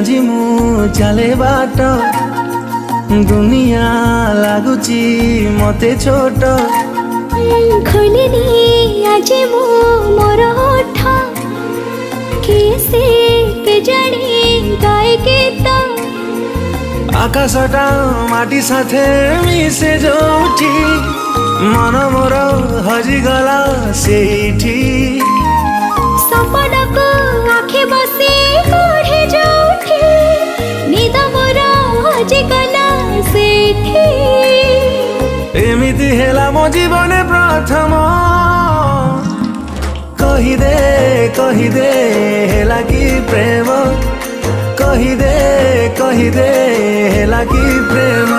आज मु चले बाट दुनिया लगुची मते छोट खोलिनी आज मु मोर होठ कैसे के जानी गाए गीत आकाशटा माटी साथे मिसे जोठी मन मोर हजिगला सेठी सपना को आँखें बसे कोढ़े जोठी निद मोर हजिगला सेठी एमिति हेला मो जीवन प्रथम कही दे हेला कि प्रेम कही दे हेला कि प्रेम।